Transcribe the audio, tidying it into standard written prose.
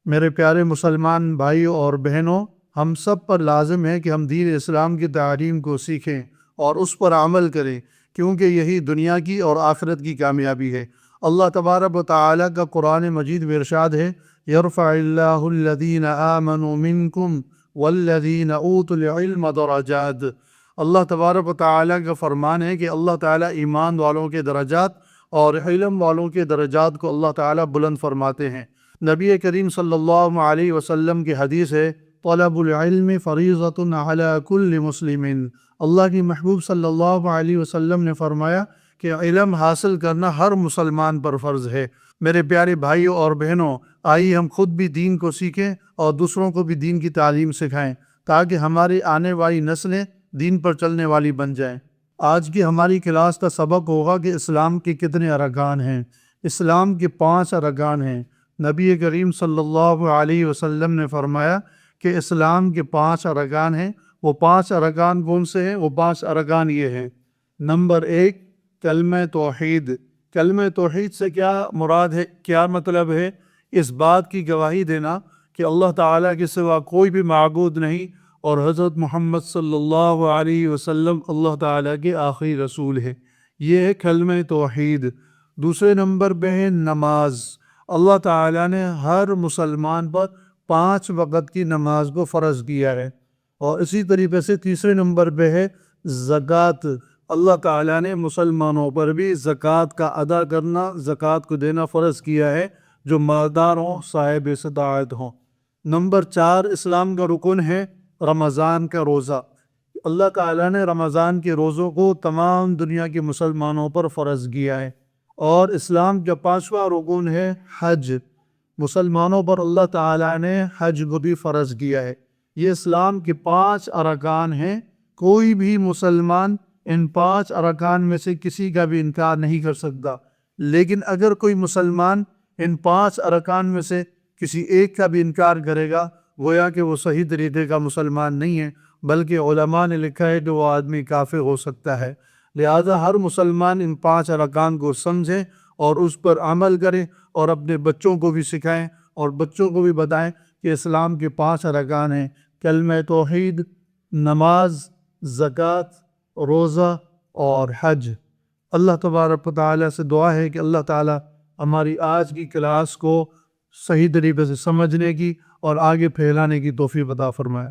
میرے پیارے مسلمان بھائیوں اور بہنوں، ہم سب پر لازم ہے کہ ہم دین اسلام کی تعلیم کو سیکھیں اور اس پر عمل کریں، کیونکہ یہی دنیا کی اور آخرت کی کامیابی ہے۔ اللہ تبارک و تعالیٰ کا قرآن مجید میں ارشاد ہے، یرفع اللہ الذین آمنوا منکم والذین اوتوا العلم درجات۔ اللہ تبارک و تعالیٰ کا فرمان ہے کہ اللہ تعالیٰ ایمان والوں کے درجات اور علم والوں کے درجات کو اللہ تعالیٰ بلند فرماتے ہیں۔ نبی کریم صلی اللہ علیہ وسلم کی حدیث ہے، طلب العلم فریضۃ علی کل مسلم۔ اللہ کی محبوب صلی اللہ علیہ وسلم نے فرمایا کہ علم حاصل کرنا ہر مسلمان پر فرض ہے۔ میرے پیارے بھائیوں اور بہنوں، آئیے ہم خود بھی دین کو سیکھیں اور دوسروں کو بھی دین کی تعلیم سکھائیں، تاکہ ہماری آنے والی نسلیں دین پر چلنے والی بن جائیں۔ آج کی ہماری کلاس کا سبق ہوگا کہ اسلام کے کتنے ارکان ہیں۔ اسلام کے 5 ارکان ہیں۔ نبی کریم صلی اللہ علیہ وسلم نے فرمایا کہ اسلام کے 5 ارکان ہیں۔ وہ 5 ارکان کون سے ہیں؟ وہ 5 ارکان یہ ہیں۔ نمبر 1، کلمہ توحید۔ کلمہ توحید سے کیا مراد ہے، کیا مطلب ہے؟ اس بات کی گواہی دینا کہ اللہ تعالیٰ کے سوا کوئی بھی معبود نہیں اور حضرت محمد صلی اللہ علیہ وسلم اللہ تعالیٰ کے آخری رسول ہے۔ یہ ہے کلمہ توحید۔ دوسرے نمبر پہ ہے نماز۔ اللہ تعالیٰ نے ہر مسلمان پر 5 وقت کی نماز کو فرض کیا ہے۔ اور اسی طریقے سے تیسرے نمبر پہ ہے زکوٰۃ۔ اللہ تعالیٰ نے مسلمانوں پر بھی زکوٰۃ کا ادا کرنا، زکوٰۃ کو دینا فرض کیا ہے، جو مالدار ہوں، صاحب استطاعت ہوں۔ نمبر 4 اسلام کا رکن ہے رمضان کا روزہ۔ اللہ تعالیٰ نے رمضان کے روزوں کو تمام دنیا کے مسلمانوں پر فرض کیا ہے۔ اور اسلام کا 5واں رکن ہے حج۔ مسلمانوں پر اللہ تعالیٰ نے حج کو بھی فرض کیا ہے۔ یہ اسلام کے 5 ارکان ہیں۔ کوئی بھی مسلمان ان 5 ارکان میں سے کسی کا بھی انکار نہیں کر سکتا، لیکن اگر کوئی مسلمان ان 5 ارکان میں سے کسی ایک کا بھی انکار کرے گا، گویا کہ وہ صحیح طریقے کا مسلمان نہیں ہے، بلکہ علماء نے لکھا ہے کہ وہ آدمی کافر ہو سکتا ہے۔ لہذا ہر مسلمان ان 5 ارکان کو سمجھے اور اس پر عمل کرے، اور اپنے بچوں کو بھی سکھائیں اور بچوں کو بھی بتائیں کہ اسلام کے 5 ارکان ہیں: کلمہ توحید، نماز، زکوٰۃ، روزہ اور حج۔ اللہ تبارک و تعالیٰ سے دعا ہے کہ اللہ تعالیٰ ہماری آج کی کلاس کو صحیح طریقے سے سمجھنے کی اور آگے پھیلانے کی توفیق عطا فرمائے۔